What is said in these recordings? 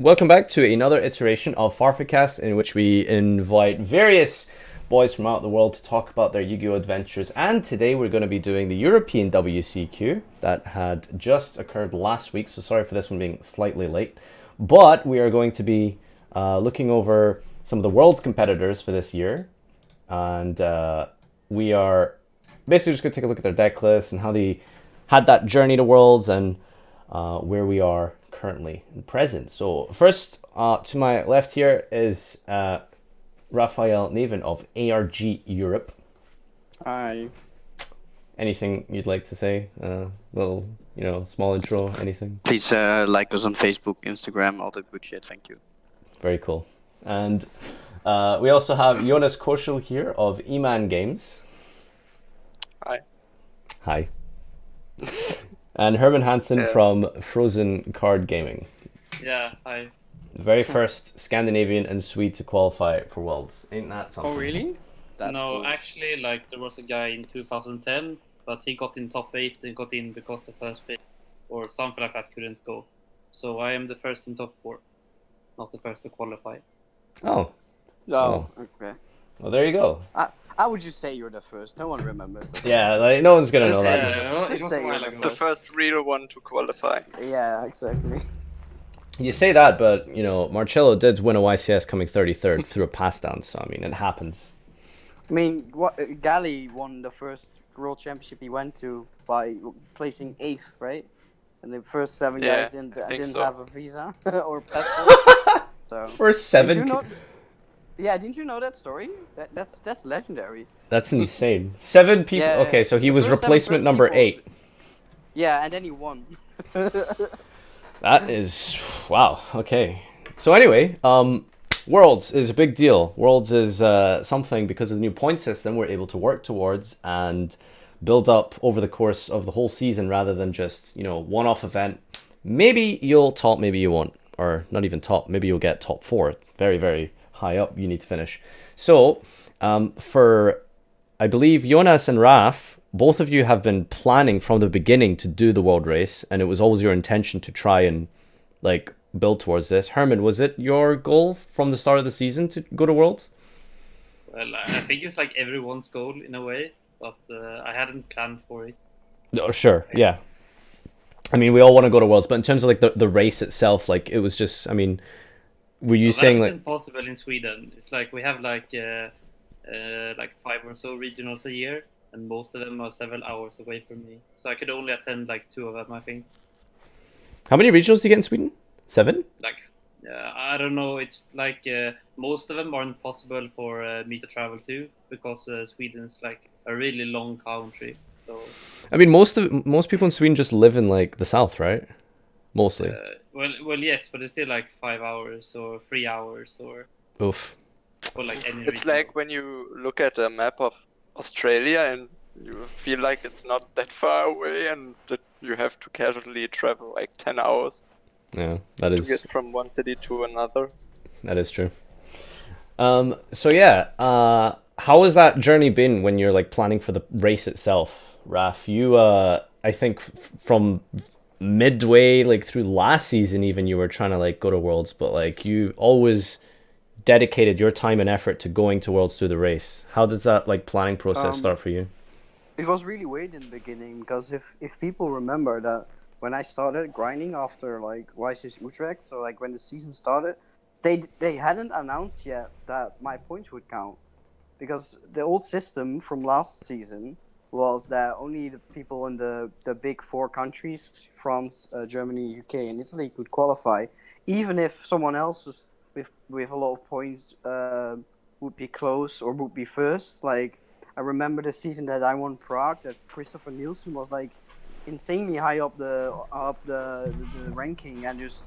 Welcome back to another iteration of FarfaCast, in which we invite various boys from out the world to talk about their Yu-Gi-Oh adventures. And today we're going to be doing the European WCQ that had just occurred last week, so sorry for this one being slightly late. But we are going to be looking over some of the world's competitors for this year, and we are basically just going to take a look at their deck lists and how they had that journey to Worlds and where we are currently and present. So first, to my left here is Raphael Neven of ARG Europe. Hi. Anything you'd like to say? Little, small intro, anything? Please like us on Facebook, Instagram, all that good shit. Thank you. Very cool. And we also have Jonas Koschel here of E-Man Games. Hi. Hi. And Herman Hansson from Frozen Card Gaming. Yeah, hi. The very first Scandinavian and Swede to qualify for Worlds. Ain't that something? Oh, really? That's no, cool. actually, there was a guy in 2010, but he got in top 8 and got in because the first pick or something like that couldn't go. So I am the first in top 4, not the first to qualify. Oh. Oh, okay. Well, there you go. I would just say you're the first. No one remembers that. Yeah, no one's gonna know that. Yeah, Just it was say a while you're ago. The first real one to qualify. Yeah, exactly. You say that, but, Marcello did win a YCS coming 33rd through a pass down, so, it happens. I mean, Gali won the first World Championship he went to by placing 8th, right? And the first 7 Yeah, guys didn't I think so. have a visa or passport. So. First 7? Didn't you know that story? That's legendary. That's insane. 7 people. Yeah, okay, so he the was first 7 replacement number people. 8. Yeah, and then he won. That is... Wow, okay. So anyway, Worlds is a big deal. Worlds is something, because of the new point system, we're able to work towards and build up over the course of the whole season rather than just, one-off event. Maybe you'll top, maybe you won't. Or not even top, maybe you'll get top 4. Very, very high up you need to finish. So, for, I believe, Jonas and Raf, both of you have been planning from the beginning to do the world race, and it was always your intention to try and, build towards this. Herman, was it your goal from the start of the season to go to Worlds? Well, I think it's like everyone's goal in a way, but I hadn't planned for it. Oh, sure, yeah. We all want to go to Worlds, but in terms of, the race itself, it was just, were you saying, that isn't possible in Sweden. It's we have 5 or so regionals a year, and most of them are several hours away from me. So I could only attend 2 of them, I think. How many regionals do you get in Sweden? 7? I don't know. It's most of them aren't possible for me to travel to because Sweden's a really long country. So most people in Sweden just live in the south, right? Mostly. Well, yes, but it's still 5 hours or 3 hours or. Oof. For any. It's region. like when you look at a map of Australia and you feel like it's not that far away and that you have to casually travel 10 hours Yeah, that to is. get from one city to another. That is true. So yeah, how has that journey been when you're planning for the race itself, Raf? You, I think from midway through last season, even you were trying to go to Worlds, but you always dedicated your time and effort to going to Worlds through the race. How does that planning process start for you? It was really weird in the beginning because if people remember that when I started grinding after YCS Utrecht, so when the season started, they hadn't announced yet that my points would count, because the old system from last season was that only the people in the big 4 countries, France, Germany, UK, and Italy, could qualify, even if someone else was with a lot of points would be close or would be first. I remember the season that I won Prague, that Christopher Nielsen was insanely high up the ranking, and just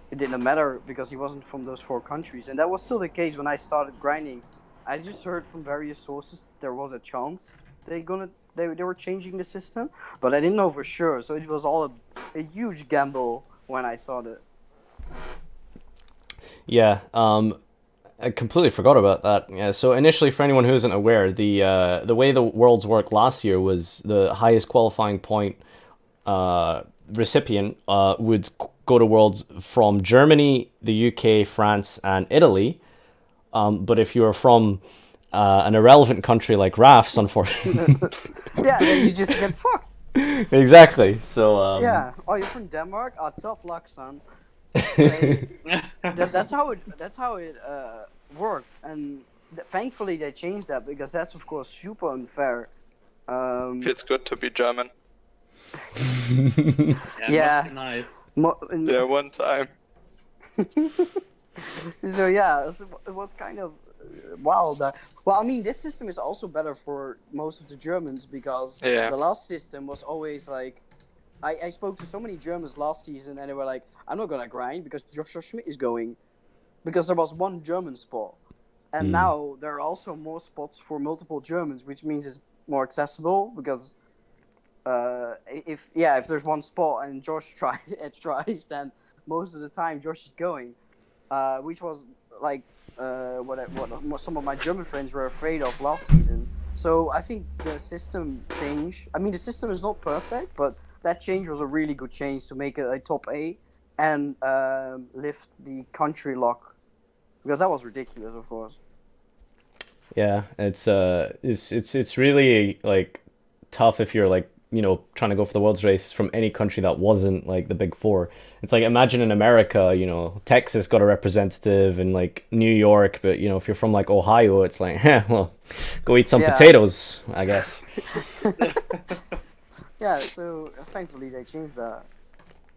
it didn't matter because he wasn't from those 4 countries. And that was still the case when I started grinding. I just heard from various sources that there was a chance they were changing the system, but I didn't know for sure. So it was all a huge gamble when I started. Yeah, I completely forgot about that. Yeah, so initially, for anyone who isn't aware, the way the Worlds worked last year was the highest qualifying point recipient would go to Worlds from Germany, the UK, France, and Italy. But if you are from an irrelevant country like Raf's, unfortunately. Yeah, then you just get fucked. Exactly. So Yeah. Oh, you're from Denmark? Oh, tough luck, son. Like, that's how it worked, and thankfully they changed that, because that's of course super unfair. Feels good to be German. Yeah, Yeah. must be nice. Yeah, one time. So yeah, it was kind of wild. Well, I mean, this system is also better for most of the Germans, because Yeah. the last system was always like, I spoke to so many Germans last season, and they were like, I'm not gonna grind because Joshua Schmidt is going, because there was one German spot, and now there are also more spots for multiple Germans, which means it's more accessible, because if there's one spot and Josh tries, then most of the time Josh is going, which was like what some of my German friends were afraid of last season. So I think the system change. I mean, the system is not perfect, but that change was a really good change to make it a top 8 and lift the country lock, because that was ridiculous, of course. yeah, it's really like tough if you're like, you know, trying to go for the world's race from any country that wasn't like the big four. It's like, imagine in America, you know, Texas got a representative, and like New York, but you know, if you're from like Ohio, it's like, well, go eat some Yeah. potatoes, I guess. Yeah, so thankfully they changed that.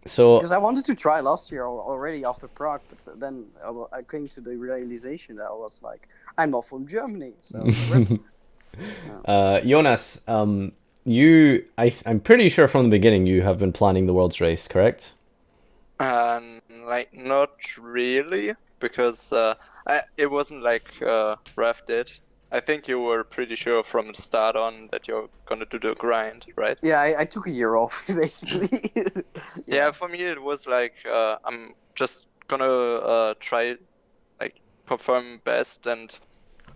So Because I wanted to try last year already after Prague, but then I came to the realization that I was like, I'm not from Germany, so. Jonas, I'm pretty sure from the beginning you have been planning the world's race, correct? Like not really, because it wasn't like Raph did. I think you were pretty sure from the start on that you're gonna do the grind, right? Yeah, I took a year off, basically. Yeah, for me it was like I'm just gonna try like perform best, and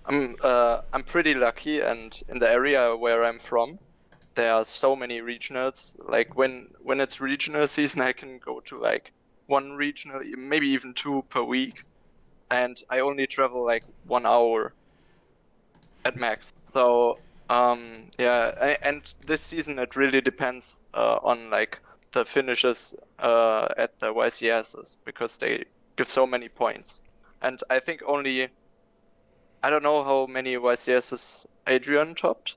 I'm pretty lucky, and in the area where I'm from, there are so many regionals. Like when it's regional season, I can go to like one regional, maybe even 2 per week, and I only travel like 1 hour at max. So and this season it really depends on like the finishes at the YCSs, because they give so many points, and I think I don't know how many YCSs Adrian topped,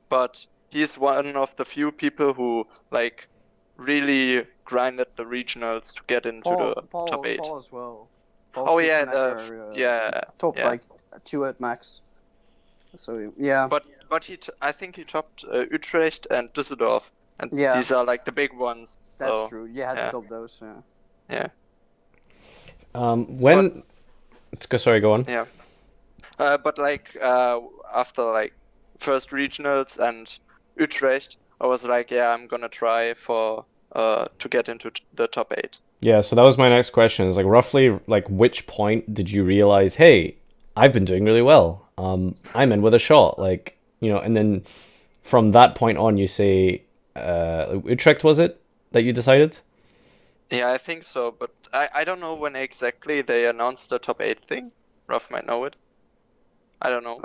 but he's one of the few people who like really grinded the regionals to get into the top 8. Paul as well. Oh yeah, Top yeah. like 2 at max. So yeah. But I think he topped Utrecht and Düsseldorf, and Yeah. these are like the big ones. That's So, true. You had yeah. to top those. Yeah. When sorry, go on. Yeah. But like after like first regionals and Utrecht, I was like, yeah, I'm gonna try for to get into the top 8. Yeah, so that was my next question. Is like roughly like which point did you realize, hey, I've been doing really well. I'm in with a shot, like, you know, and then from that point on, you say, Utrecht, was it that you decided? Yeah, I think so, but I don't know when exactly they announced the top 8 thing. Ruff might know it. I don't know.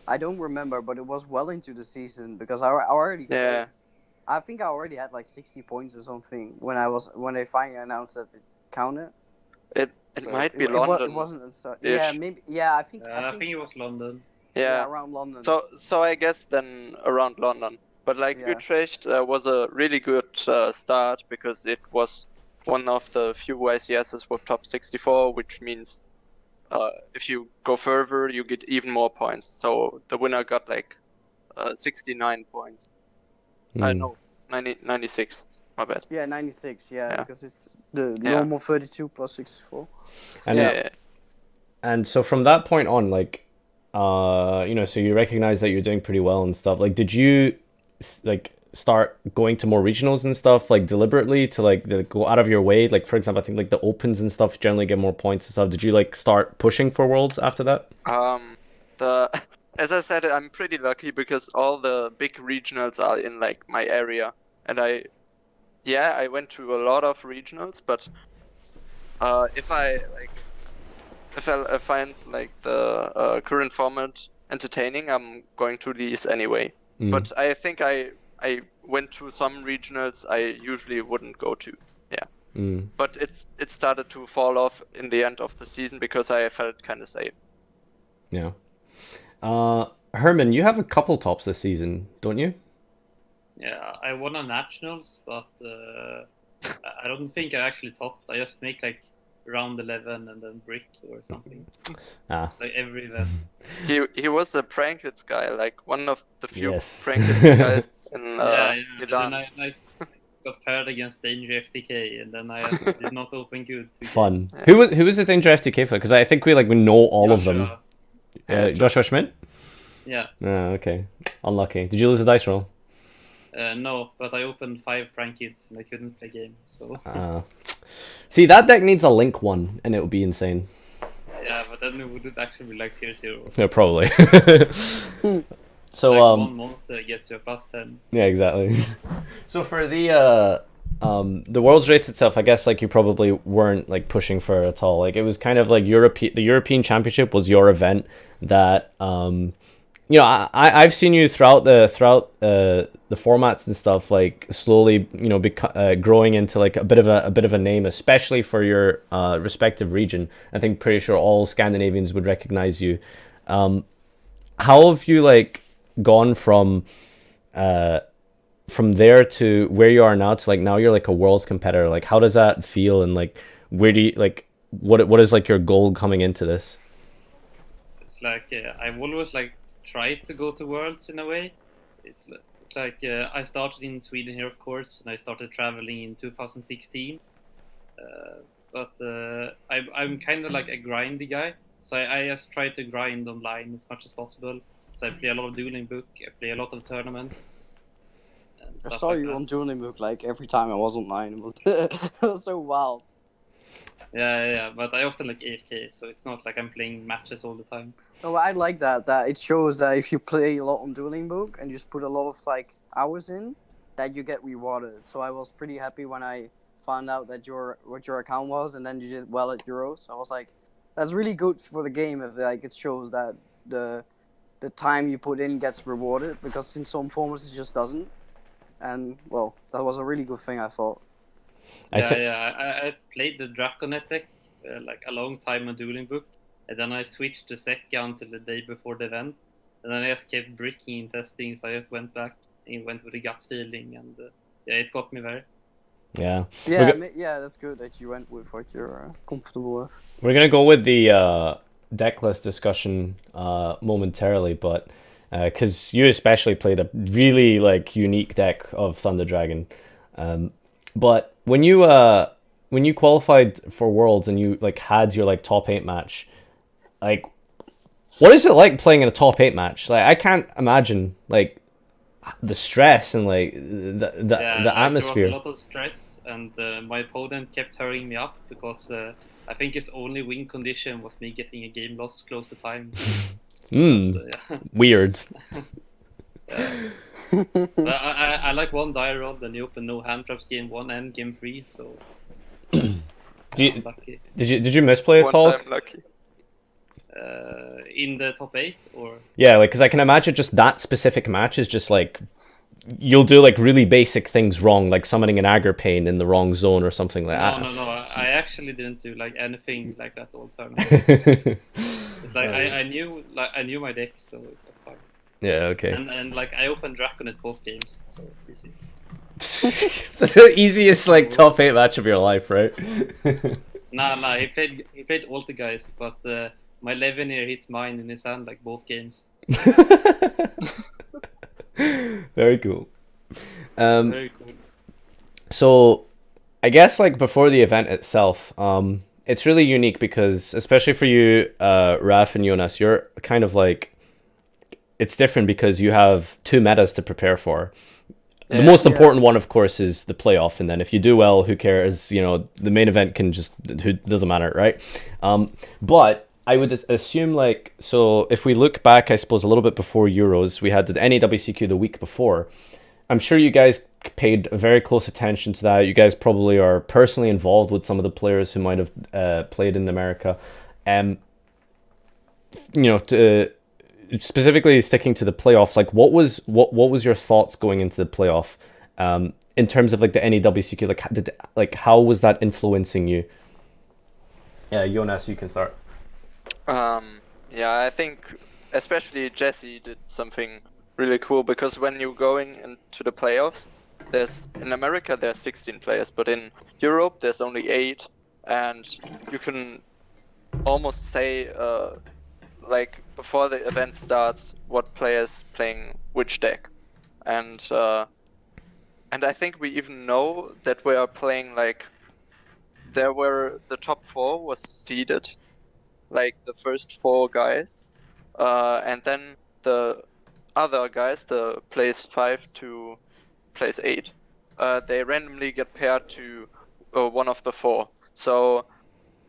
I don't remember, but it was well into the season, because I already. Yeah. I think I already had like 60 points or something when they finally announced that it counted. It So might be London. It wasn't at start. Yeah, maybe. Yeah, I think. I think it was London. Yeah, around London. So I guess then around London. But like Utrecht was a really good start, because it was one of the few YCSs with top 64, which means if you go further, you get even more points. So the winner got like 69 points. I know, 96. My bad. Yeah, 96. Yeah, because it's the Yeah. normal 32 plus 64. And Yeah. and so from that point on, like, you know, so you recognize that you're doing pretty well and stuff. Like, did you like start going to more regionals and stuff, like deliberately to like go out of your way? Like, for example, I think like the opens and stuff generally get more points and stuff. Did you like start pushing for worlds after that? As I said, I'm pretty lucky, because all the big regionals are in like my area, and yeah, I went to a lot of regionals, but if I find like the current format entertaining, I'm going to these anyway. But I think I went to some regionals I usually wouldn't go to. Yeah. But it started to fall off in the end of the season because I felt kind of safe. Yeah. Herman, you have a couple tops this season, don't you? Yeah, I won on nationals, but I don't think I actually topped. I just make like round 11 and then brick or something. Like every event. He was a Prankits guy, like one of the few Yes. Prankits guys in Yeah. Milan. Then I got paired against Danger FTK, and then I did not open good. Fun. Yeah. Who was the Danger FTK for? Because I think we know all of them. Joshua Schmidt? Yeah. Okay. Unlucky. Did you lose the dice roll? No, but I opened 5 prank kids and I couldn't play game. So. See, that deck needs a Link one, and it would be insane. Yeah, but then it would actually be like tier 0. Yeah, probably. So like one monster gets you a +10. Yeah, exactly. So for the Worlds rates itself, I guess like you probably weren't like pushing for it at all. Like it was kind of like the European Championship was your event that you know, I've seen you throughout the formats and stuff, like slowly, you know, growing into like a bit of a name, especially for your respective region. I think pretty sure all Scandinavians would recognize you. How have you like gone from there to where you are now to like now you're like a world's competitor? Like how does that feel, and like where do you like what is like your goal coming into this? It's like I've always like tried to go to worlds in a way. It's like I started in Sweden here, of course, and I started traveling in 2016. But I'm kind of like a grindy guy, so I just try to grind online as much as possible. So I play a lot of Dueling Book, I play a lot of tournaments. I saw you on Dueling Book like every time I was online. It was so wild. Yeah, but I often like AFK, so it's not like I'm playing matches all the time. No, I like that it shows that if you play a lot on Dueling Book and just put a lot of like hours in, that you get rewarded. So I was pretty happy when I found out that what your account was, and then you did well at Euros. I was like, that's really good for the game if like it shows that the time you put in gets rewarded, because in some formats it just doesn't. And well, that was a really good thing, I thought. I played the Dragonet deck like a long time on Dueling Book, and then I switched to Sekka until the day before the event, and then I just kept bricking in testing, so I just went back and went with a gut feeling, and it got me there. Yeah, that's good that you went with what you're comfortable with. We're gonna go with the deck list discussion momentarily, but because you especially played a really like unique deck of Thunder Dragon, but when you qualified for Worlds and you like had your like top 8 match, like what is it like playing in a top 8 match? Like I can't imagine like the stress and like the atmosphere. There was a lot of stress, and my opponent kept hurrying me up because I think his only win condition was me getting a game loss close to time. Weird. I like one die roll, then you open no hand traps game 1 and game 3, so did you misplay at all? One time lucky. In the top 8 or yeah, like because I can imagine just that specific match is just like you'll do like really basic things wrong, like summoning an aggro pain in the wrong zone or something like that. No, I actually didn't do like anything like that all the time. It's like I knew my deck, so it was fine. Yeah, okay. And like I opened Dragonet both games, so easy. The easiest like top 8 match of your life, right? Nah, he played all the guys, but my Levenir hit mine in his hand like both games. Very cool. Very cool. So I guess like before the event itself, it's really unique because especially for you, Raph and Jonas, you're kind of like it's different because you have 2 metas to prepare for. The most important one, of course, is the playoff, and then if you do well, who cares? You know, the main event can just doesn't matter, right? But I would assume like so if we look back, I suppose a little bit before Euros, we had the WCQ the week before. I'm sure you guys paid very close attention to that. You guys probably are personally involved with some of the players who might have played in America. You know, specifically sticking to the playoff, like what was your thoughts going into the playoff, in terms of like the WCQ, like how was that influencing you? Yeah, Jonas, you can start. Yeah, I think especially Jesse did something really cool because when you're going into the playoffs, in America there's 16 players, but in Europe there's only 8, and you can almost say like before the event starts what players playing which deck, and I think we even know that we are playing like the top 4 was seeded, like the first 4 guys, and then the other guys, the place 5 to place 8, they randomly get paired to one of the 4. So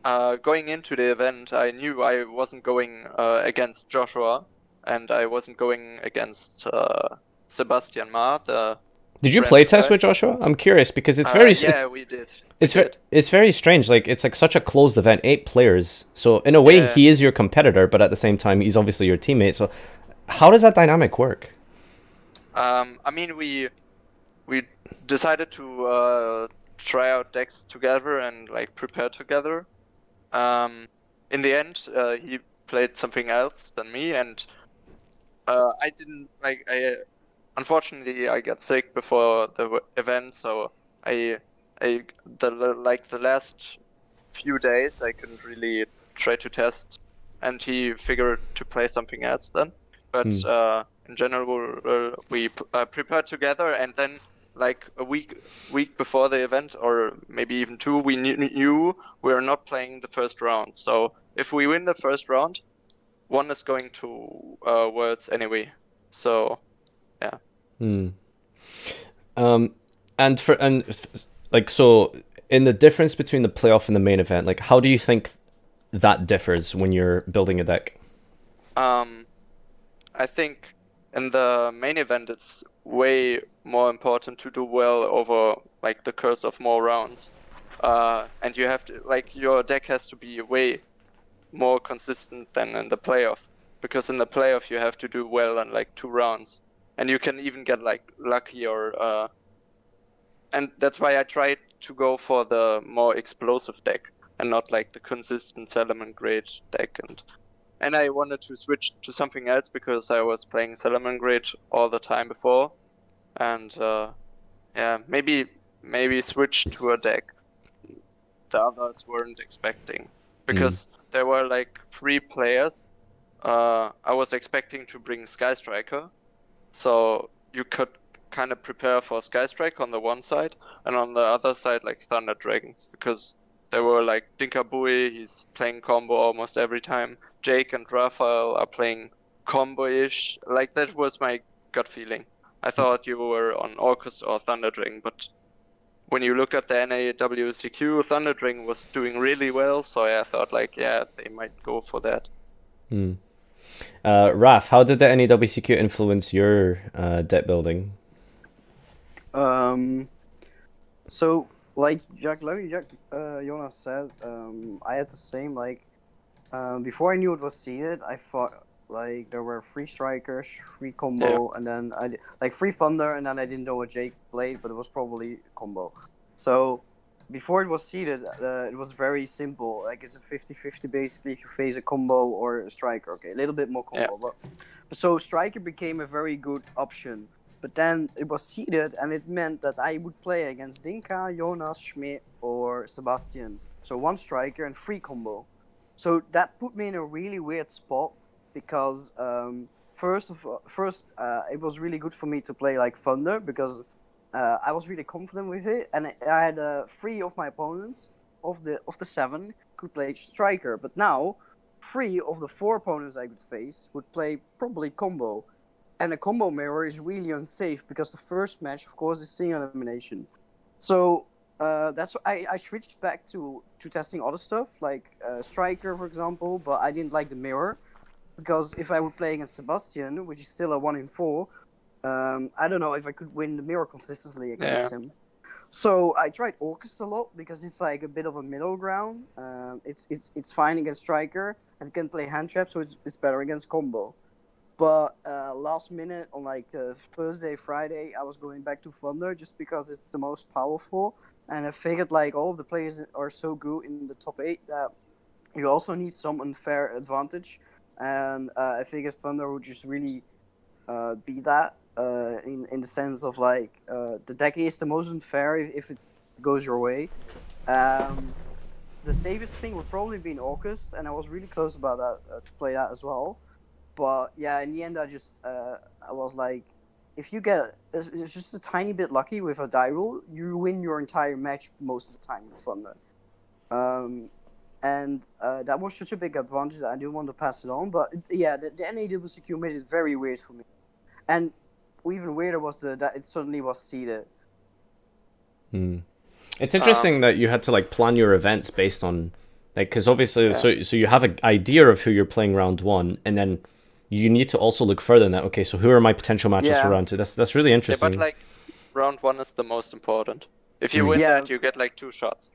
going into the event, I knew I wasn't going against Joshua, and I wasn't going against Sebastian Ma, the Did you French play test guy. with Joshua? I'm curious because it's very Yeah, we did. it's very strange. Like it's like such a closed event, 8 players. So in a way, Yeah. he is your competitor, but at the same time, he's obviously your teammate. So how does that dynamic work? I mean, we decided to try out decks together and like prepare together. In the end, he played something else than me, and I didn't like. Unfortunately I got sick before the event, so the last few days I couldn't really try to test, and he figured to play something else then. But in general, we prepared together, and then like a week before the event, or maybe even 2, we knew we are not playing the first round. So if we win the first round, one is going to Worlds anyway. So yeah. Like so in the difference between the playoff and the main event, like how do you think that differs when you're building a deck? I think in the main event it's way more important to do well over like the course of more rounds. And you have to like your deck has to be way more consistent than in the playoff, because in the playoff you have to do well in like 2 rounds, and you can even get like lucky or and that's why I tried to go for the more explosive deck and not like the consistent Salamangreat deck, and I wanted to switch to something else because I was playing Salamangreat all the time before, and yeah, maybe switch to a deck the others weren't expecting, because there were like 3 players. I was expecting to bring Sky Striker, so you could kind of prepare for Sky Striker on the one side, and on the other side like Thunder Dragon, because there were like Dinkabui, he's playing combo almost every time. Jake and Raphael are playing combo-ish. Like that was my gut feeling. I thought you were on Orcus or Thunder Dragon, but when you look at the WCQ, Thunder Dragon was doing really well, so I thought like, yeah, they might go for that. Raf, how did the WCQ influence your deck building? So like Jonas said, I had the same like before I knew it was seeded, I thought like there were 3 strikers, 3 combo, and then like 3 thunder, and then I didn't know what Jake played, but it was probably combo. So before it was seeded, it was very simple. Like it's a 50-50 basically if you face a combo or a striker. Okay, a little bit more combo, but so striker became a very good option. But then it was seeded, and it meant that I would play against Dinka, Jonas, Schmidt, or Sebastian. So 1 striker and 3 combo. So that put me in a really weird spot, because first, it was really good for me to play like Thunder, because I was really confident with it, and I had 3 of my opponents of the 7 could play striker. But now 3 of the 4 opponents I could face would play probably combo. And a combo mirror is really unsafe, because the first match, of course, is single elimination. So that's why I switched back to testing other stuff, like striker, for example. But I didn't like the mirror, because if I would play against Sebastian, which is still a 1 in 4, I don't know if I could win the mirror consistently against Yeah. him. So I tried Orcus a lot because it's like a bit of a middle ground. It's fine against striker and it can play hand trap, so it's better against combo. But last minute on like the Thursday, Friday, I was going back to Thunder just because it's the most powerful, and I figured like all of the players are so good in the top 8 that you also need some unfair advantage, and I figured Thunder would just really be that in the sense of like the deck is the most unfair if it goes your way. Um, the safest thing would probably be in August, and I was really close about that to play that as well. But yeah, in the end, I was like, if you get it's just a tiny bit lucky with a die roll, you win your entire match most of the time with Thunder. Um, and that was such a big advantage that I didn't want to pass it on. But yeah, the NAWCQ made it very weird for me. And even weirder was that it suddenly was seeded. It's interesting that you had to like plan your events based on like because obviously so you have an idea of who you're playing round 1, and then you need to also look further than that. Okay, so who are my potential matches for round 2? That's really Yeah, interesting. but like round 1 is the most important. If you win that, you get like 2 shots.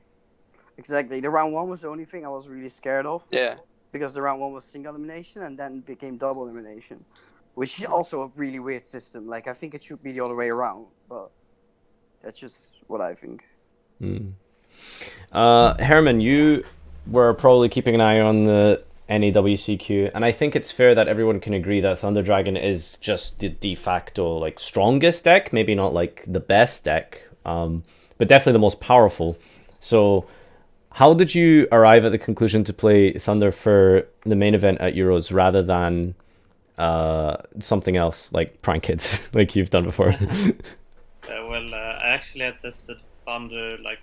Exactly. The round 1 was the only thing I was really scared of. Yeah. Because the round 1 was single elimination and then became double elimination, which is also a really weird system. Like I think it should be the other way around, but that's just what I think. Herman, you were probably keeping an eye on the NAWCQ, and I think it's fair that everyone can agree that Thunder Dragon is just the de facto like strongest deck. Maybe not like the best deck, but definitely the most powerful. So, how did you arrive at the conclusion to play Thunder for the main event at Euros rather than something else like Prank Kids, like you've done before? I actually had tested Thunder like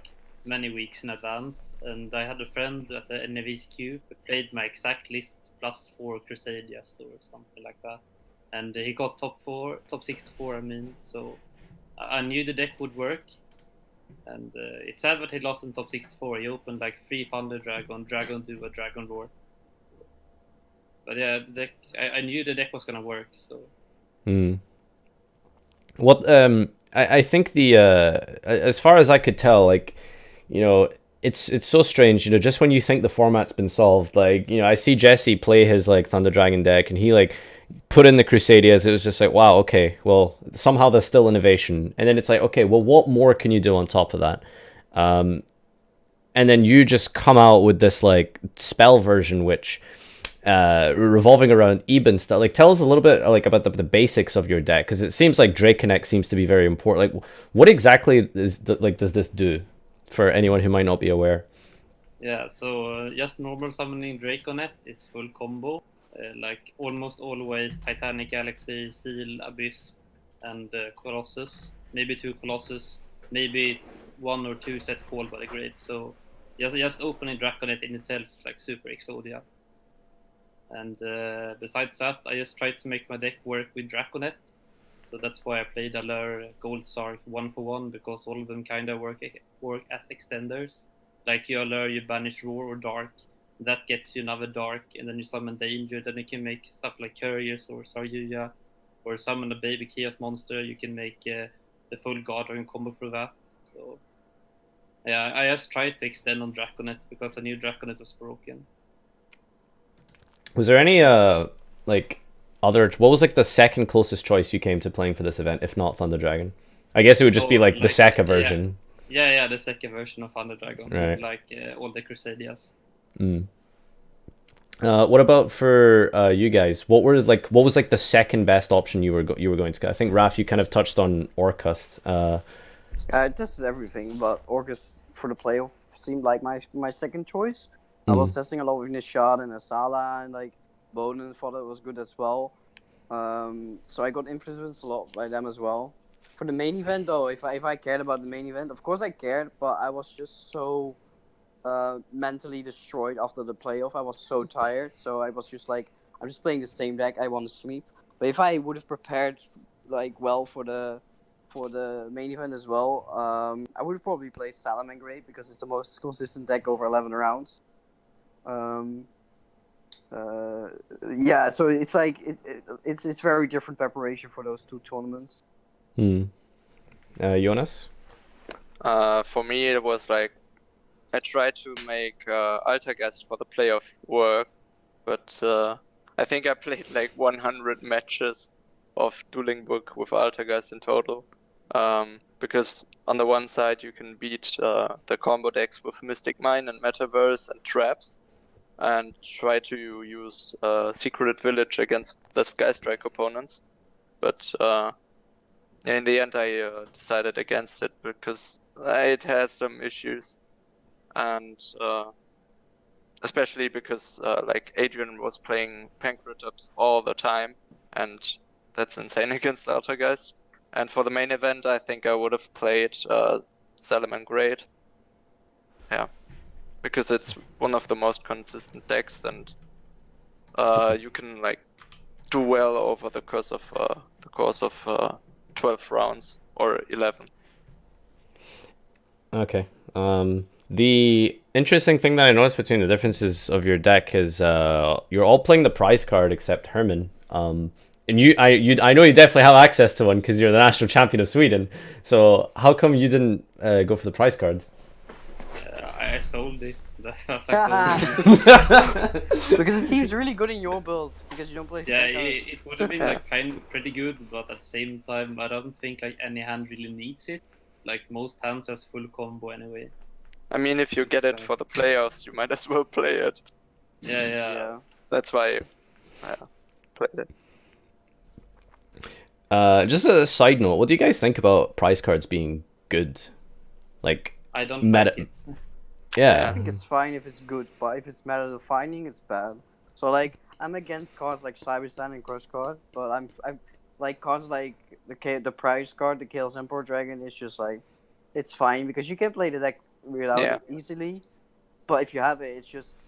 many weeks in advance, and I had a friend at the NVSQ who played my exact list plus 4 Crusadias or something like that, and he got top 64. I mean, so I knew the deck would work, and it's sad that he lost in top 64. He opened like 3 Thunder Dragon, Dragon Duo, Dragon Roar. But yeah, the deck. I knew the deck was gonna work. So. What I think the as far as I could tell, like, you know, it's so strange, you know, just when you think the format's been solved, like, you know, I see Jesse play his like Thunder Dragon deck and he like put in the Crusadias. It was just like, wow, okay, well, somehow there's still innovation. And then it's like, okay, well, what more can you do on top of that? And then you just come out with this like spell version, which revolving around Eben stuff. Like, tell us a little bit like about the basics of your deck, because it seems like Dragonet seems to be very important. Like, what exactly does this do for anyone who might not be aware? Yeah, so just normal summoning Dragonet is full combo. Like almost always Titanic Galaxy, Seal, Abyss, and Colossus. Maybe 2 Colossus, maybe 1 or 2 set Fall by the Grave. So just opening Dragonet in itself is like super Exodia. And besides that, I just tried to make my deck work with Dragonet. So that's why I played Allure, Gold Sark 1-for-1, because all of them kind of work as extenders. Like you Allure, you banish Roar or Dark. That gets you another Dark, and then you summon Danger. Then you can make stuff like Couriers or Saryuya, or summon a baby Chaos monster. You can make the full Guardian combo for that. So yeah, I just tried to extend on Dragonet because I knew Dragonet was broken. Was there any like other? What was like the second closest choice you came to playing for this event, if not Thunder Dragon? I guess it would just be like the Seka version. Yeah, the second version of Thunder Dragon, right? Like all the Crusadias. What about for you guys? What was like the second best option you were going to get? I think Raph, you kind of touched on Orcust. I tested everything, but Orcust for the playoff seemed like my second choice. I was testing a lot with Nishad and Asala, and like Boden thought it was good as well. So I got influenced a lot by them as well. For the main event, though, if I cared about the main event, of course I cared, but I was just so mentally destroyed after the playoff. I was so tired, so I was just like, I'm just playing the same deck. I want to sleep. But if I would have prepared like well for the main event as well, I would have probably played Salamangreat because it's the most consistent deck over 11 rounds. yeah, so it's like it's very different preparation for those two tournaments. Jonas? For me, it was like I tried to make Altergast for the playoff work, but I think I played like 100 matches of Dueling Book with Altergast in total. Because on the one side you can beat the combo decks with Mystic Mine and Metaverse and Traps, and try to use Secret Village against the Skystrike opponents. But in the end I decided against it because it has some issues, and especially because like Adrian was playing Pancratops all the time, and that's insane against Altergeist. And for the main event, I think I would have played Salamangreat. Yeah, because it's one of the most consistent decks, and you can like do well over the course of 12 rounds or 11. Okay. The interesting thing that I noticed between the differences of your deck is you're all playing the prize card except Herman. And I know you definitely have access to one because you're the national champion of Sweden. So how come you didn't go for the prize card? I sold it. That's like Because it seems really good in your build because you don't play. yeah, Sekar. it would have been like pretty good, but at the same time, I don't think like any hand really needs it. Like most hands has full combo anyway. I mean, if you get it for the playoffs, you might as well play it. Yeah. That's why I played it. Just a side note, what do you guys think about prize cards being good? Like I don't meta. like it. I Yeah. think it's fine if it's good, but if it's meta defining, it's bad. So like I'm against cards like Cybersand and Crush Card, but I'm like cards like the prize card, the Chaos Emperor Dragon. It's just like it's fine because you can play the deck without Yeah. it easily. But if you have it, it's just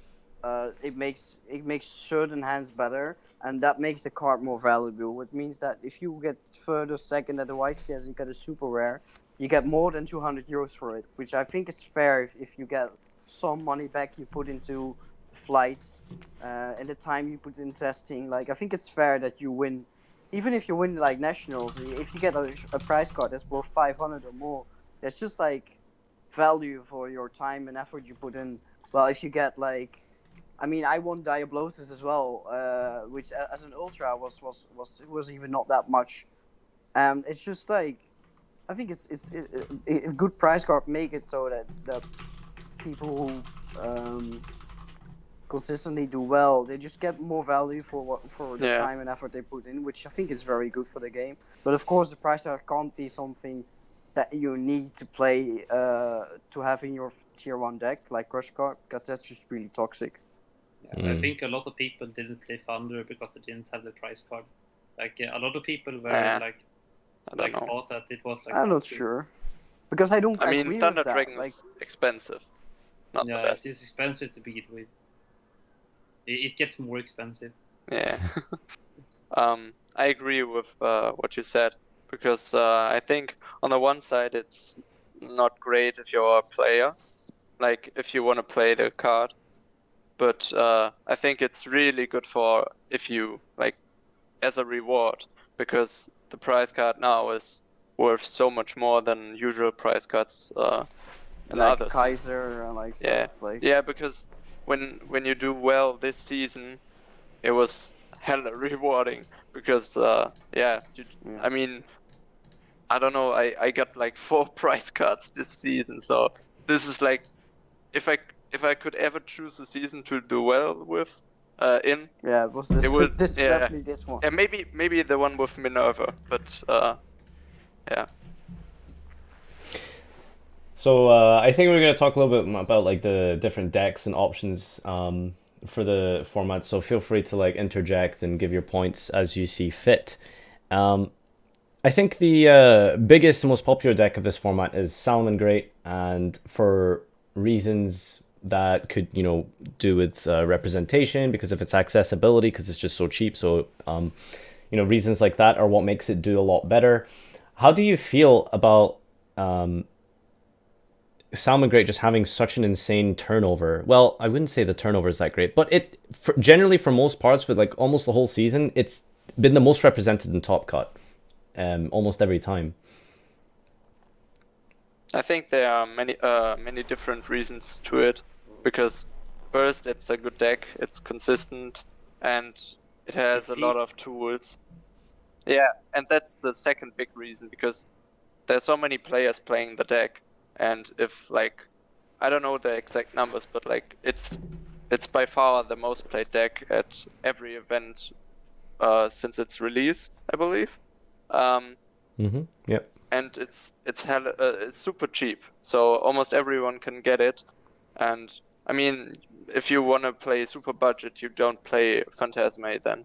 it makes certain hands better, and that makes the card more valuable. It means that if you get further second at the YCS, you get a super rare, you get more than 200 euros for it, which I think is fair if you get some money back you put into the flights and the time you put in testing. Like I think it's fair that you win, even if you win like nationals. If you get a prize card that's worth 500 or more, that's just like value for your time and effort you put in. Well, if you get like, I mean, I won Diablosis as well, which as an ultra was even not that much. It's just like, I think a good prize card make it so that the people who consistently do well, they just get more value for the Yeah. time and effort they put in, which I think is very good for the game. But of course, the prize card can't be something that you need to play to have in your tier 1 deck like Crush Card, because that's just really toxic. I think a lot of people didn't play Thunder because they didn't have the prize card. Like a lot of people were I like don't know. thought that it was like. I'm not something- sure because I don't I mean, agree Thunder with that. Dragon Like, is expensive. Not the Yeah, best. it is expensive to begin with. It gets more expensive. Yeah. I agree with what you said, because I think on the one side it's not great if you're a player, like if you want to play the card, but I think it's really good for if you like as a reward, because the prize card now is worth so much more than usual prize cards and like others. Kaiser and like Yeah, stuff. Like, yeah, because when you do well this season, it was hella rewarding because I mean, I don't know, I got like 4 prize cards this season, so this is like if I could ever choose a season to do well with yeah, it was this. it would This yeah. definitely this one. And maybe the one with Minerva, but yeah. So I think we're gonna talk a little bit about like the different decks and options for the format. So feel free to like interject and give your points as you see fit. I think the biggest and most popular deck of this format is Salamangreat, and for reasons that could do with representation, because of its accessibility, because it's just so cheap. So reasons like that are what makes it do a lot better. How do you feel about Salamangreat just having such an insane turnover. Well, I wouldn't say the turnover is that great, but generally for most parts for like almost the whole season, it's been the most represented in Top Cut, almost every time. I think there are many different reasons to it, because first it's a good deck, it's consistent, and it has a lot of tools. Yeah, and that's the second big reason, because there's so many players playing the deck, and if like I don't know the exact numbers, but like it's by far the most played deck at every event since its release, I believe. Yep. And it's super cheap, so almost everyone can get it. And I mean, if you want to play super budget, you don't play Phantasme then.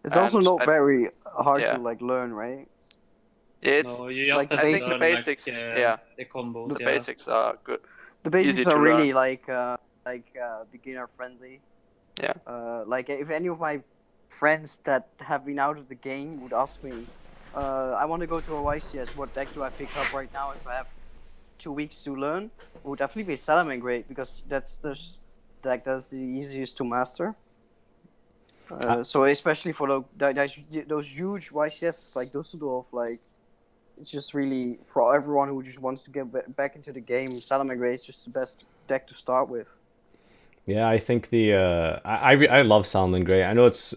It's also And not very hard yeah. to like learn, right? It's No, you just like the have to basic- learn, the basics. like, Yeah, the combos. the Yeah. basics are good. The basics Easy are to really learn. like beginner friendly. Yeah. Like if any of my friends that have been out of the game would ask me, I want to go to a YCS, what deck do I pick up right now if I have 2 weeks to learn? It would definitely be Salamangreat, because that's the deck that's the easiest to master. So especially for those huge YCSs like Dusseldorf, like it's just really for everyone who just wants to get back into the game, Salamangreat is just the best deck to start with. Yeah, I think I love Salamangreat. I know it's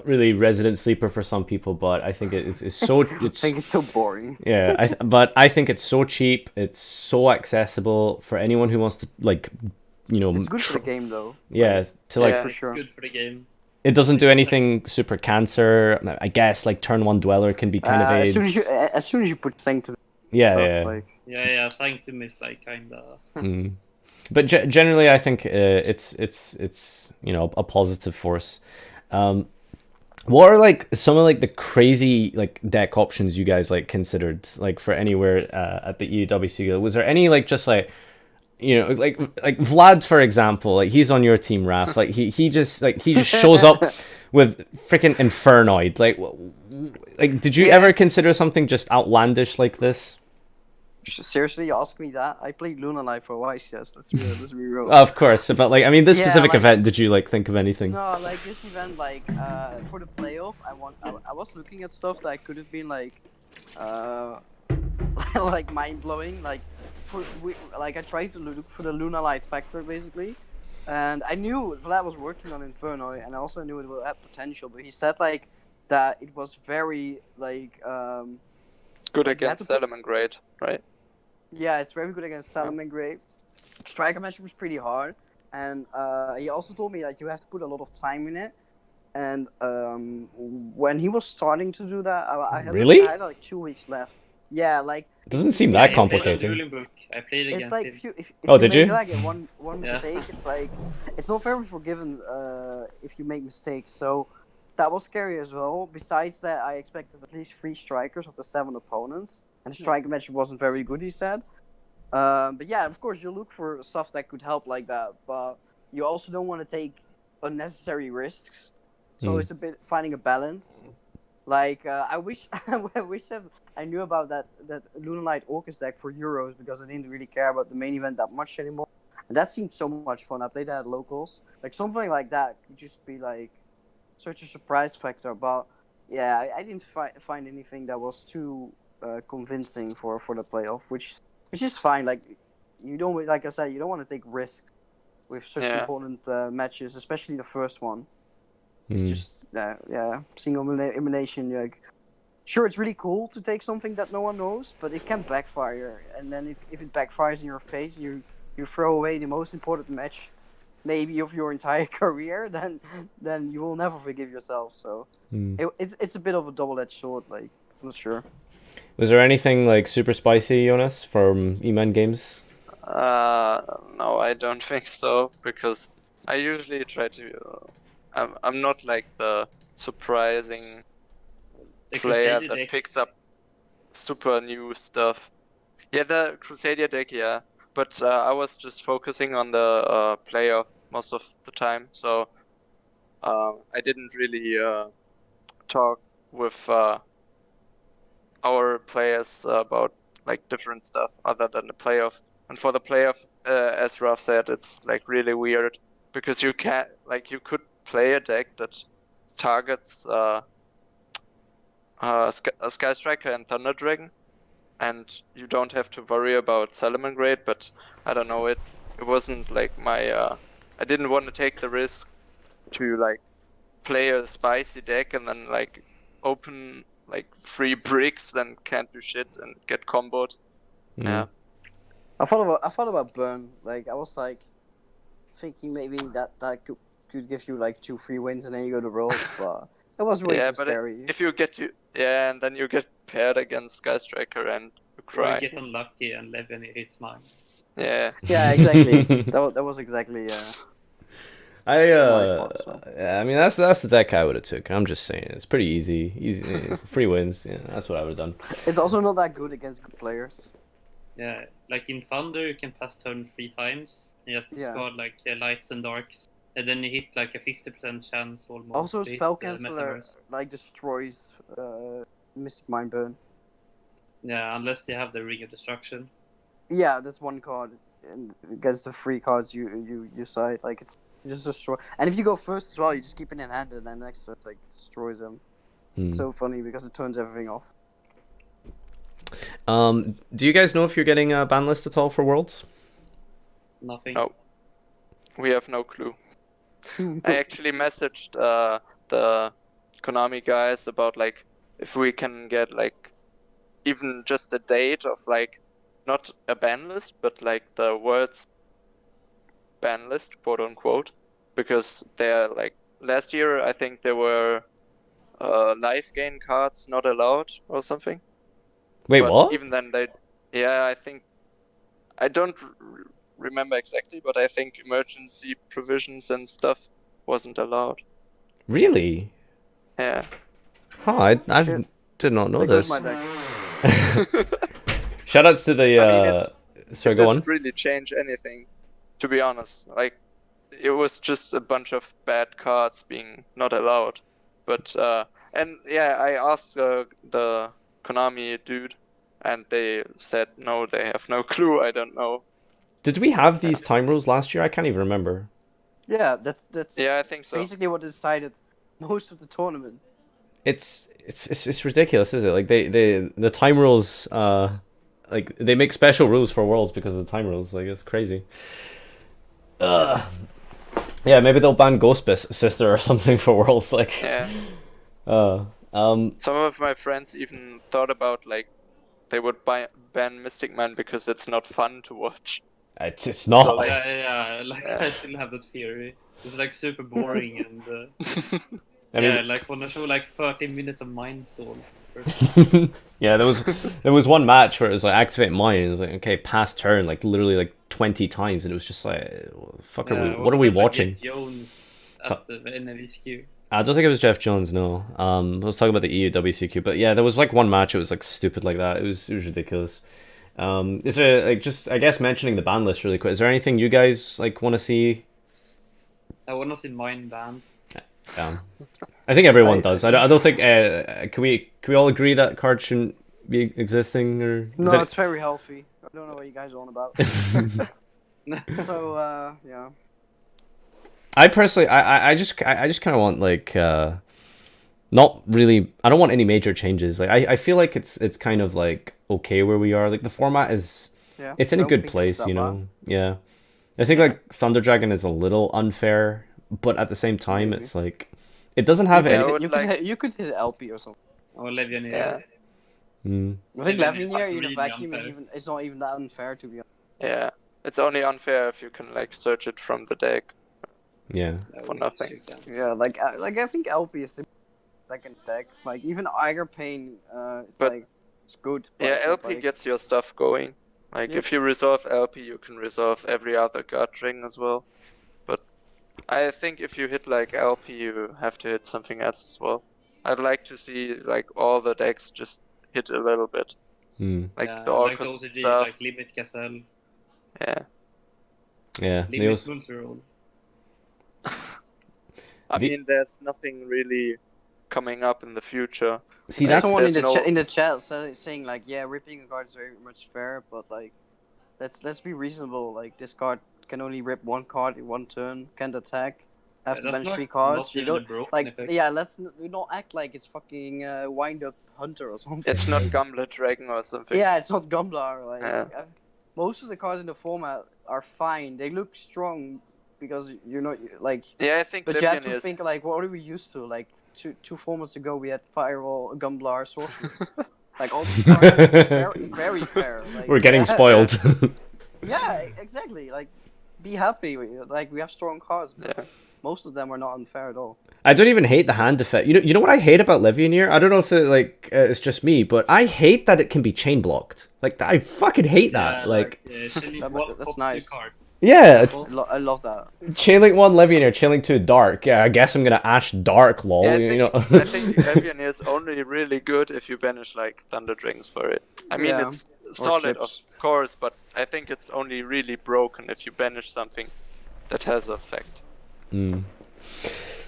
really resident sleeper for some people, but I think it's so I think it's so boring. Yeah, but I think it's so cheap. It's so accessible for anyone who wants to like, It's good for the game though. Yeah, to like Yeah. For sure. It's good for the game. it doesn't do anything super cancer. I guess like turn one dweller can be kind of As aids. soon as you put Sanctum, Yeah, stuff, yeah. like Yeah, Sanctum is like kinda. But generally, I think it's a positive force. What are like some of like the crazy like deck options you guys like considered like for anywhere at the WCQ? Was there any like just like like Vlad, for example, like he's on your team, Raph. Like he just shows up with freaking Infernoid. Like did you ever consider something just outlandish like this? seriously, you ask me that? I played Luna Life for YCS. Let's be real. Of course, but like I mean, this Yeah, specific like- event, did you like think of anything? No, like this event, like for the playoff, I was looking at stuff that could have been like, like mind blowing. Like I tried to look for the Luna Light factor basically, and I knew Vlad was working on Inferno, and I also knew it would have potential. But he said like that it was very like Good Like, you have against to put- Salamangreat, right? yeah, it's very good against Salamangreat. Striker match was pretty hard, and he also told me like you have to put a lot of time in it. And when he was starting to do that, I had like 2 weeks left. Yeah, like It doesn't seem Yeah, that I played on complicated. Dueling Book. I played against it's like him. if Oh, you did make you? like one Yeah. mistake, it's like it's not very forgiven if you make mistakes. So that was scary as well. Besides that, I expected at least 3 strikers of the 7 opponents, and the striker match wasn't very good. He said. But yeah, of course you look for stuff that could help like that, but you also don't want to take unnecessary risks. So it's a bit finding a balance. Like I wish I knew about that Luna Light Orcus deck for Euros, because I didn't really care about the main event that much anymore. And that seemed so much fun. I played that at locals. Like something like that could just be like such a surprise factor. But yeah, I didn't find anything that was too convincing for the playoff, which is fine. Like you don't, like I said, you don't want to take risks with such Yeah. important matches, especially the first one. It's just single elimination. Like, sure, it's really cool to take something that no one knows, but it can backfire. And then if it backfires in your face, you throw away the most important match, maybe of your entire career. Then you will never forgive yourself. So it's a bit of a double-edged sword. Like, I'm not sure. Was there anything like super spicy, Jonas, from E-Man games? No, I don't think so, because I usually try to. I'm not like the surprising The player Crusader that deck. picks up super new stuff. Yeah, the Crusader deck, yeah. But I was just focusing on the playoff most of the time, so I didn't really talk with our players about like different stuff other than the playoff. And for the player, as Raph said, it's like really weird because you can't like you could play a deck that targets Sky Striker and Thunder Dragon, and you don't have to worry about Salamangreat. But I don't know, it wasn't like my I didn't want to take the risk to like play a spicy deck and then like open like 3 bricks and can't do shit and get comboed. Yeah. I thought about burn. Like I was like thinking maybe that could give you like 2-3 wins and then you go to rolls, but it was way too but scary. if you get and then you get paired against Sky Striker and you Or cry. you get unlucky and Neven hits mine. Yeah. Yeah, exactly. that was exactly my fault. So. I mean that's the deck I would have took. I'm just saying it's pretty easy, free wins. Yeah, that's what I would have done. It's also not that good against good players. Yeah, like in Thunder, you can pass turn 3 times. You just discard like lights and darks, and then you hit like a 50% chance almost. Also, to hit, spell canceller Metaverse. like destroys Mystic Mind Burn. Yeah, unless they have the Ring of Destruction. Yeah, that's one card, and against the 3 cards you side, like it's just destroy. And if you go first as well, you just keep it in hand, and then next it's like destroys them. It's so funny because it turns everything off. Do you guys know if you're getting a ban list at all for Worlds? Nothing. No. We have no clue. I actually messaged the Konami guys about like if we can get like even just a date of like not a ban list but like the world's ban list, quote unquote, because they're like last year I think there were life gain cards not allowed or something. Wait, But what? even then I think I don't remember exactly, but I think emergency provisions and stuff wasn't allowed. Really? Yeah. Huh, I Shit. did not know There goes this. my deck. Shoutouts to the sorry, It go on. doesn't really change anything, to be honest. Like, it was just a bunch of bad cards being not allowed. But and yeah, I asked the Konami dude, and they said no, they have no clue. I don't know. Did we have these time rules last year? I can't even remember. Yeah, that's Yeah, I think so. basically what decided most of the tournament. It's ridiculous, is it? Like the time rules like they make special rules for Worlds because of the time rules. Like it's crazy. Yeah, maybe they'll ban Ghost Sister or something for Worlds. Like Yeah. some of my friends even thought about like they would ban Mystic Man because it's not fun to watch. it's not. So, like- Yeah, like I still have that theory. It's like super boring and I mean, like wanna show like 30 minutes of mind stall. yeah, there was one match where it was like activate mine, and it was like okay, pass turn, like literally like 20 times, and it was just like, what the fuck are we? What are we watching? Jeff Jones at the WCQ. I don't think it was Jeff Jones. No, I was talking about the EU WCQ, but yeah, there was like one match. It was like stupid like that. It was ridiculous. Is there like just I guess mentioning the ban list really quick? Is there anything you guys like want to see? I wanna see mine banned. I think everyone does. I don't think. Can we all agree that card shouldn't be existing or? No, it's very healthy. I don't know what you guys are on about. So yeah. I personally, I just kind of want like, not really. I don't want any major changes. Like I feel like it's kind of like okay where we are. Like the format is, it's in a good place, you know. Yeah, I think like Thunder Dragon is a little unfair, but at the same time, it's like it doesn't have any. You could hit LP or something. Or Levianeer. Yeah. I think Levianeer in a really vacuum unfair. is not even that unfair to be honest. Yeah. It's only unfair if you can like search it from the deck. Yeah. For nothing. Yeah, like I think LP is the second deck. Like even Iger Pain, But- like it's good. but Yeah, it's not, LP like- gets your stuff going. Like, Yep. if you resolve LP, you can resolve every other guard ring as well. But I think if you hit, like, LP, you have to hit something else as well. I'd like to see, like, all the decks just hit a little bit. Like, the like Orcus OTG, stuff. like Limit Gazelle, Yeah. Yeah. Limit Multiroll. I mean, there's nothing really coming up in the future. See, There's that's someone in there's the in the chat saying like, yeah, ripping a card is very much fair, but like, let's be reasonable. Like this card can only rip one card in one turn, can't attack, have to That's bench not, 3 cards. not You even a don't broken like effect. yeah. We don't act like it's fucking wind up hunter or something. It's not Gumlet Dragon or something. Yeah, it's not Gumblar. Like Yeah. most of the cards in the format are fine. They look strong because you're not like. Yeah, I think But you have Livian to is. think like, what are we used to? Like two formats ago, we had Firewall, Gumblar, Sorceress. Like all these cards are very fair. Like, We're getting yeah. spoiled. Yeah, exactly. Like, be happy. Like we have strong cards. But Yeah. most of them are not unfair at all. I don't even hate the hand effect. You know what I hate about Livianir? I don't know if it's just me, but I hate that it can be chain blocked. Like I fucking hate that. Like That's nice. Card. yeah, I love that. Chainlink 1 Livianir, Chainlink 2 Dark. Yeah, I guess I'm gonna Ash Dark, lol. Yeah, you know. I think Livian is only really good if you banish like Thunder Dragons for it. I mean, Yeah. it's Or solid, of chips. course, but I think it's only really broken if you banish something that has effect.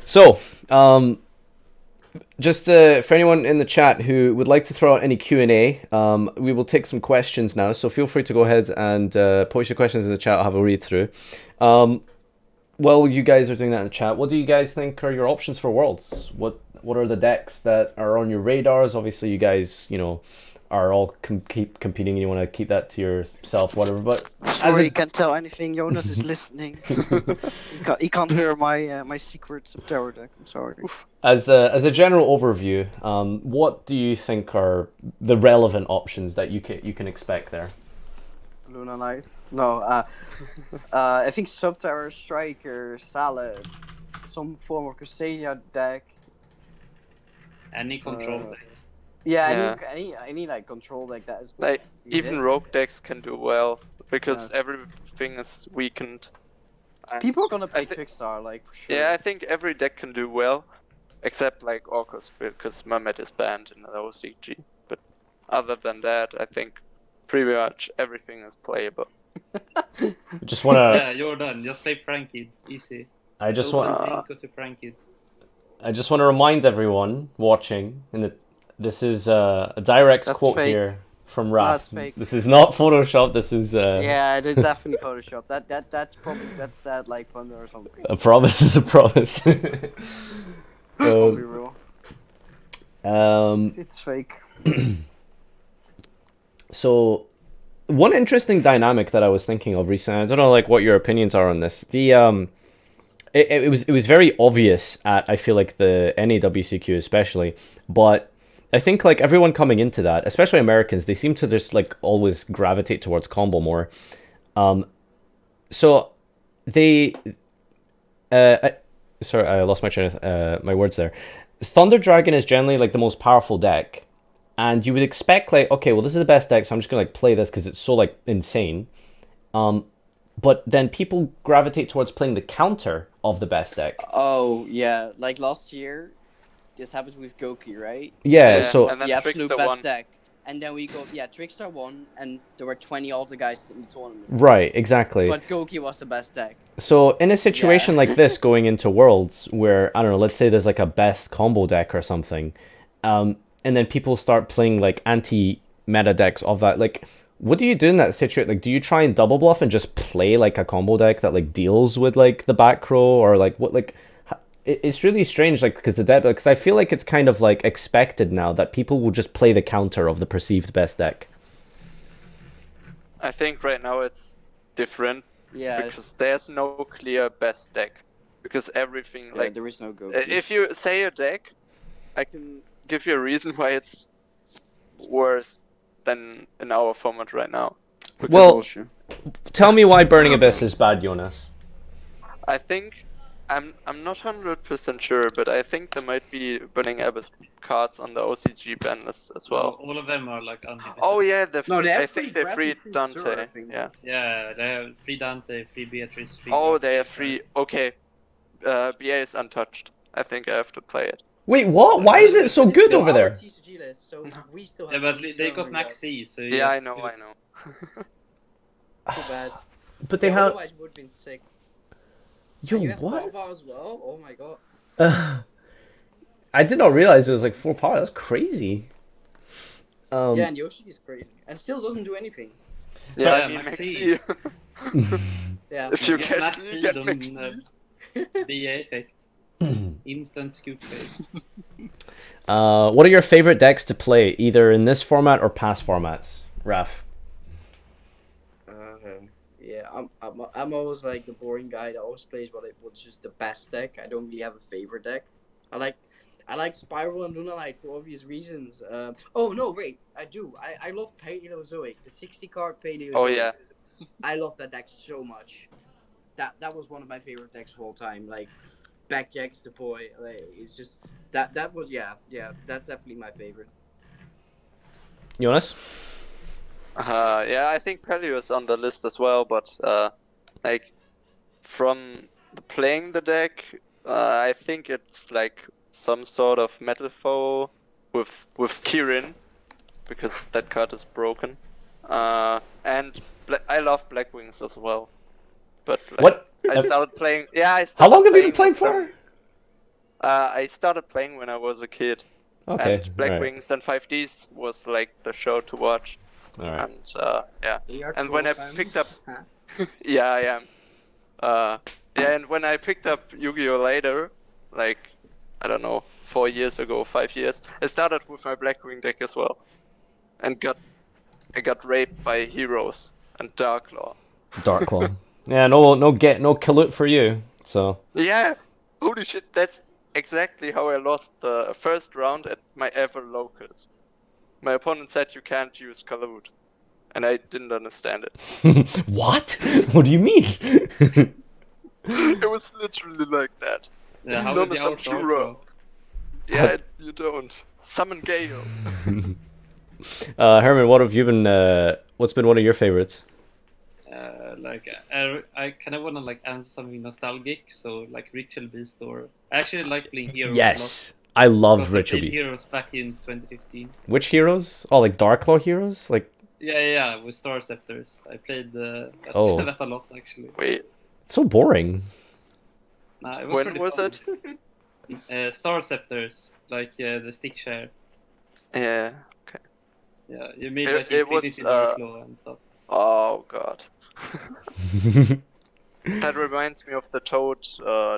So, just for anyone in the chat who would like to throw out any Q&A, we will take some questions now. So feel free to go ahead and post your questions in the chat. I'll have a read through. While you guys are doing that in the chat, what do you guys think are your options for Worlds? What are the decks that are on your radars? Obviously, you guys, are all keep competing, and you want to keep that to yourself, whatever. But Sorry, you can't tell anything. Jonas is listening. He can't hear my secret Subterror deck. I'm sorry. as a general overview, what do you think are the relevant options that you can expect there? Luna Knight. No, I think Subterror, Striker, Salad, some form of Crusadia deck. Any control deck. Yeah, any like control deck that is Like even needed. rogue decks can do well because Yeah. everything is weakened. And People are gonna play I thi- Trickstar, like for sure. Yeah, I think every deck can do well, except like Orcus because Mermaid is banned in the OCG. But other than that, I think pretty much everything is playable. Just wanna. Yeah, you're done. Just play Prankid. Easy. I just Open want. link, go to Prankid. I just want to remind everyone watching, this is a direct That's quote fake. here from No, Raph. it's fake. This is not Photoshop. This is Yeah, it's definitely Photoshop. That's sad like Thunder or something. a promise. Is a promise. I'll be real. Um, It's fake. so one interesting dynamic that I was thinking of recently, I don't know like what your opinions are on this. It was very obvious at, I feel like, the WCQ especially, but I think like everyone coming into that, especially Americans, they seem to just like always gravitate towards combo more. So they sorry, I lost my train of my words there. Thunder Dragon is generally like the most powerful deck, and you would expect like, okay, well this is the best deck, so I'm just gonna like play this because it's so like insane. But then people gravitate towards playing the counter of the best deck. Oh yeah, like last year, this happened with Goki, right? Yeah, Yeah, so and then The absolute Trickster best won. deck. And then we go, Trickstar won, and there were 20 other guys in the tournament. right, exactly. But Goki was the best deck. So in a situation Yeah. like this, going into Worlds, where I don't know, let's say there's like a best combo deck or something, and then people start playing like anti-meta decks of that, like, what do you do in that situation? Like, do you try and double bluff and just play like a combo deck that like deals with like the back row, or like what like? It's really strange, like, because because I feel like it's kind of like expected now that people will just play the counter of the perceived best deck. I think right now it's different Yeah, because there's no clear best deck. Because everything like there is no Goki. if you say a deck, I can give you a reason why it's worse than in our format right now. Because Well, tell me why Burning Abyss is bad, Jonas. I think I'm not 100% sure, but I think there might be Burning Abyss cards on the OCG ban list as well. All of them are like unlimited. Oh yeah, No, they have I free think they Breath free and free Dante. Sword, I think. Yeah. Yeah, they have free Dante, free Beatrice, free. Oh, Goki. they are free. Okay. BA is untouched. I think I have to play it. Wait, what? Why is it so good over there? TCG list, so we still Yeah, but they got Max C, so Yeah, I yes, know. Too bad. But they have. Otherwise, would have been sick. Yo, You have what? Baba as well? Oh my god. I did not realize it was like 4 power. That's crazy. Yeah, and Yoshi is crazy. And still doesn't do anything. Yeah, Yeah, I mean Maxi. Maxi. Yeah. If you Get get Maxi, you get don't Maxi. BA effect. Instant scoop phase. What are your favorite decks to play, either in this format or past formats, Raph? Yeah, I'm always like the boring guy that always plays what's just the best deck. I don't really have a favorite deck. I like I like Spiral and Lunalite for obvious reasons. Oh no, wait, I do. I love Paleozoic, the 60 card Paleozoic. Oh yeah. I love that deck so much. That was one of my favorite decks of all time. Like Backjack's the boy. Like, it's just that was yeah. That's definitely my favorite. Jonas? Yeah, I think Paleo is on the list as well, but like from playing the deck, I think it's like some sort of metal foe with Kirin, because that card is broken. And I love Black Wings as well, but like, What? I started playing. Yeah, I How started. long have you been playing with them. for? I started playing when I was a kid, Okay, and Black right. Wings and 5Ds was like the show to watch. All right. And yeah, You're a and when Crow I fan? picked up, Huh? yeah, I am. Yeah, and when I picked up Yu-Gi-Oh later, like I don't know, 4 years ago, 5 years, I started with my Blackwing deck as well, and I got raped by heroes and Darklaw. Darklaw. Yeah, no Kalut for you. So Yeah, holy shit, that's exactly how I lost the first round at my ever locals. My opponent said you can't use Kalut, and I didn't understand it. what? What do you mean? It was literally like that. Yeah, how None did you of out some Darklaw? Yeah, you don't. Summon Gale. Herman, what have you been? What's been one of your favorites? Like I kind of want to like answer something nostalgic, so like Ritual Beast, or I actually like playing Heroes Yes, I a lot. love Because I Ritual played Beast. Heroes back in 2015. Which heroes? Oh, like Darklaw heroes? Like, Yeah, with Star Scepters. I played Oh. that a lot actually. Wait, it's so boring. Nah, it was when pretty was fun. it? Star Scepters, like the stick share. Yeah. Yeah, you made It- like it was, Infinity Darklaw and stuff. Oh god. That reminds me of the Toad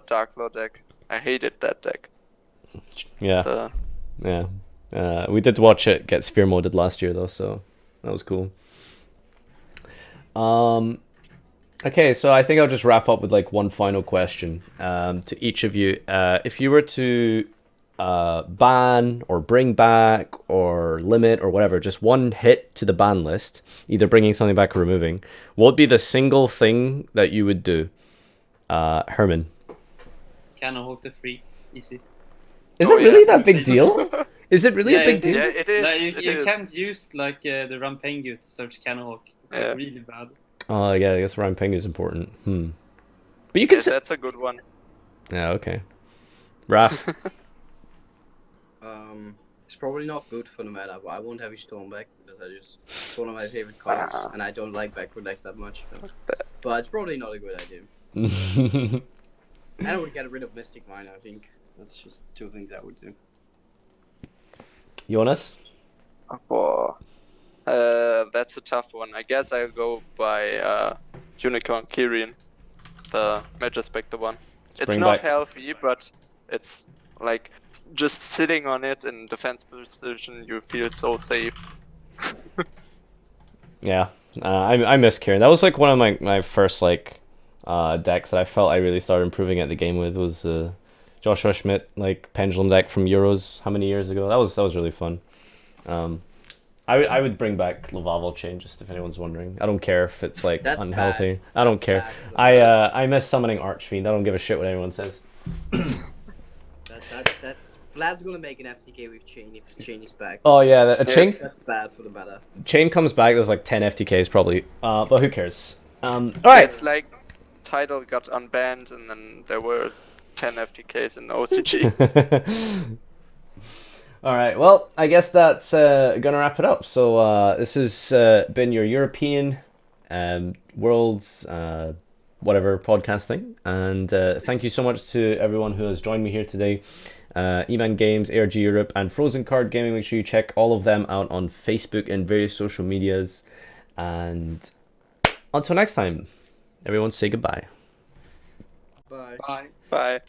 Darklaw deck. I hated that deck. Yeah, yeah. We did watch it get sphere modded last year though, so that was cool. Okay, so I think I'll just wrap up with like one final question to each of you. If you were to ban or bring back or limit or whatever, just one hit to the ban list, either bringing something back or removing, what would be the single thing that you would do? Herman. Cannon Hawk to 3, easy. Is Oh, it really yeah. that big deal? Is it really a big it deal? Yeah, is. it is. Like, it you is. can't use like the Rampengu to search Cannon Hawk. It's like, Yeah. really bad. Oh, yeah, I guess Ryan Peng is important. But you can Yeah, say... that's a good one. Yeah, okay. Raph. It's probably not good for the meta, but I won't have you Storm back because it's one of my favorite cards, and I don't like backward decks that much. So. But it's probably not a good idea. And I would get rid of Mystic Mine. I think that's just two things I would do. Jonas? Oh, that's a tough one. I guess I'll go by Unicorn Kirin, the Major Spectre one. It's bring not back- healthy, but it's like just sitting on it in defense position, you feel so safe. Yeah, I miss Kieran. That was like one of my first like decks that I felt I really started improving at the game with was Joshua Schmidt like pendulum deck from Euros how many years ago. That was really fun. I would bring back Lavalval Chain just if anyone's wondering. I don't care if it's like That's unhealthy. bad. I don't That's care. bad. I miss summoning Archfiend. I don't give a shit what anyone says. That's Vlad's gonna make an FTK with Chain if Chain is back. Oh yeah, a chain That's bad for the meta. chain comes back. There's like 10 FTKs probably. But who cares? All right. It's like Tidal got unbanned and then there were 10 FTKs in OCG. All right. Well, I guess that's gonna wrap it up. So this has been your European Worlds whatever podcast thing, and thank you so much to everyone who has joined me here today. E-Man Games, ARG Europe, and Frozen Card Gaming. Make sure you check all of them out on Facebook and various social medias. And until next time, everyone say goodbye. Bye. Bye. Bye.